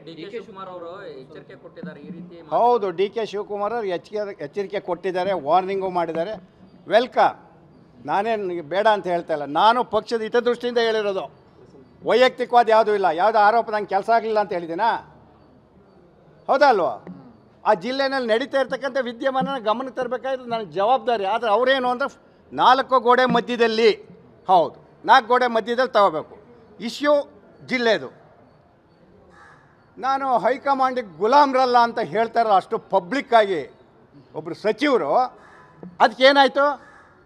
D K Shivakumar ಅವರು ಎಚ್ಚರಿಕೆ ಕೊಟ್ಟಿದ್ದಾರೆ ಈ ರೀತಿ. ಹೌದು, ಡಿ ಕೆ ಶಿವಕುಮಾರ್ ಅವರು ಎಚ್ಚರಿಕೆ ಕೊಟ್ಟಿದ್ದಾರೆ, ವಾರ್ನಿಂಗು ಮಾಡಿದ್ದಾರೆ. ವೆಲ್ಕಮ್. ನಾನೇನು ಬೇಡ ಅಂತ ಹೇಳ್ತಾ ಇಲ್ಲ. ನಾನು ಪಕ್ಷದ ಹಿತದೃಷ್ಟಿಯಿಂದ ಹೇಳಿರೋದು, ವೈಯಕ್ತಿಕವಾದ ಯಾವುದೂ ಇಲ್ಲ. ಯಾವುದೋ ಆರೋಪ ನಂಗೆ ಕೆಲಸ ಆಗಲಿಲ್ಲ ಅಂತ ಹೇಳಿದ್ದೀನಾ? ಹೌದಾ ಅಲ್ವಾ? ಆ ಜಿಲ್ಲೆಯಲ್ಲಿ ನಡೀತಾ ಇರ್ತಕ್ಕಂಥ ವಿದ್ಯಮಾನ ಗಮನಕ್ಕೆ ತರಬೇಕಾದ್ರೆ ನನಗೆ ಜವಾಬ್ದಾರಿ. ಆದರೆ ಅವರೇನು ಅಂದರೆ 4 ಗೋಡೆ ಮಧ್ಯದಲ್ಲಿ, ಹೌದು 4 ಗೋಡೆ ಮಧ್ಯದಲ್ಲಿ ತಗೋಬೇಕು. ಇಶ್ಯೂ ಜಿಲ್ಲೆದು. ನಾನು ಹೈಕಮಾಂಡಿಗೆ ಗುಲಾಮ್ರಲ್ಲ ಅಂತ ಹೇಳ್ತಾರಲ್ಲ ಅಷ್ಟು ಪಬ್ಲಿಕ್ಕಾಗಿ ಒಬ್ಬರು ಸಚಿವರು, ಅದಕ್ಕೇನಾಯಿತು?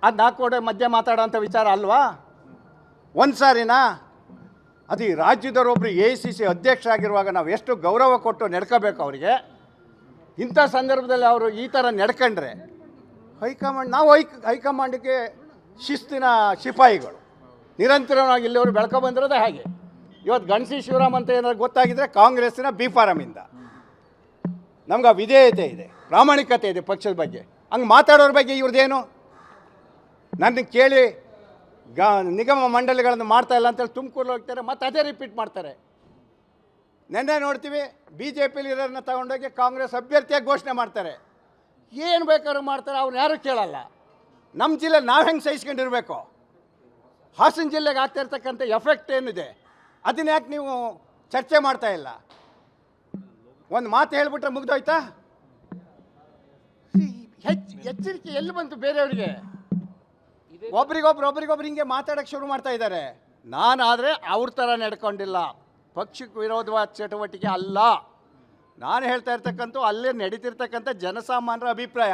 ಅದು 4 ಗೋಡೆ ಮಧ್ಯೆ ಮಾತಾಡೋಂಥ ವಿಚಾರ ಅಲ್ವಾ? ಒಂದು ಸಾರಿನಾ? ಅದು ಈ ರಾಜ್ಯದವರೊಬ್ಬರು AICC ಅಧ್ಯಕ್ಷರಾಗಿರುವಾಗ ನಾವು ಎಷ್ಟು ಗೌರವ ಕೊಟ್ಟು ನಡ್ಕೋಬೇಕು ಅವರಿಗೆ. ಇಂಥ ಸಂದರ್ಭದಲ್ಲಿ ಅವರು ಈ ಥರ ನಡ್ಕೊಂಡ್ರೆ ಹೈಕಮಾಂಡ್, ನಾವು ಹೈಕಮಾಂಡಿಗೆ ಶಿಸ್ತಿನ ಸಿಪಾಯಿಗಳು, ನಿರಂತರವಾಗಿ ಇಲ್ಲಿವರು ಬೆಳ್ಕೊಬಂದಿರೋದೇ ಹಾಗೆ. ಇವತ್ತು ಗಣಸಿ ಶಿವರಾಮ್ ಅಂತ ಏನಾದ್ರು ಗೊತ್ತಾಗಿದ್ದರೆ ಕಾಂಗ್ರೆಸ್ಸಿನ ಬಿ ಫಾರಮಿಂದ. ನಮ್ಗೆ ಆ ವಿಧೇಯತೆ ಇದೆ, ಪ್ರಾಮಾಣಿಕತೆ ಇದೆ ಪಕ್ಷದ ಬಗ್ಗೆ. ಹಂಗೆ ಮಾತಾಡೋರ ಬಗ್ಗೆ ಇವ್ರದ್ದೇನು? ನನ್ನ ಕೇಳಿ ನಿಗಮ ಮಂಡಳಿಗಳನ್ನು ಮಾಡ್ತಾ ಇಲ್ಲ ಅಂತೇಳಿ ತುಮಕೂರಲ್ಲಿ ಹೋಗ್ತಾರೆ, ಮತ್ತು ಅದೇ ರಿಪೀಟ್ ಮಾಡ್ತಾರೆ. ನೆನ್ನೆ ನೋಡ್ತೀವಿ BJPಲಿ ಇರೋರನ್ನ ತಗೊಂಡೋಗಿ ಕಾಂಗ್ರೆಸ್ ಅಭ್ಯರ್ಥಿಯಾಗಿ ಘೋಷಣೆ ಮಾಡ್ತಾರೆ. ಏನು ಬೇಕಾದ್ರೂ ಮಾಡ್ತಾರೆ, ಅವ್ರು ಯಾರೂ ಕೇಳಲ್ಲ. ನಮ್ಮ ಜಿಲ್ಲೆ ನಾವು ಹೆಂಗೆ ಸಹಿಸ್ಕೊಂಡಿರ್ಬೇಕು? ಹಾಸನ ಜಿಲ್ಲೆಗೆ ಆಗ್ತಾ ಇರ್ತಕ್ಕಂಥ ಎಫೆಕ್ಟ್ ಏನಿದೆ ಅದನ್ನ ಯಾಕೆ ನೀವು ಚರ್ಚೆ ಮಾಡ್ತಾ ಇಲ್ಲ? ಒಂದು ಮಾತು ಹೇಳ್ಬಿಟ್ರೆ ಮುಗ್ದೋಯ್ತಾ? ಎಚ್ಚರಿಕೆ ಎಲ್ಲಿ ಬಂತು ಬೇರೆಯವರಿಗೆ? ಒಬ್ರಿಗೊಬ್ರು ಹಿಂಗೆ ಮಾತಾಡೋಕ್ಕೆ ಶುರು ಮಾಡ್ತಾ ಇದ್ದಾರೆ. ನಾನಾದರೆ ಅವ್ರ ಥರ ನಡ್ಕೊಂಡಿಲ್ಲ, ಪಕ್ಷಕ್ಕೆ ವಿರೋಧವಾದ ಚಟುವಟಿಕೆ ಅಲ್ಲ. ನಾನು ಹೇಳ್ತಾ ಇರ್ತಕ್ಕಂಥ ಅಲ್ಲೇ ನಡೀತಿರ್ತಕ್ಕಂಥ ಜನಸಾಮಾನ್ಯರ ಅಭಿಪ್ರಾಯ.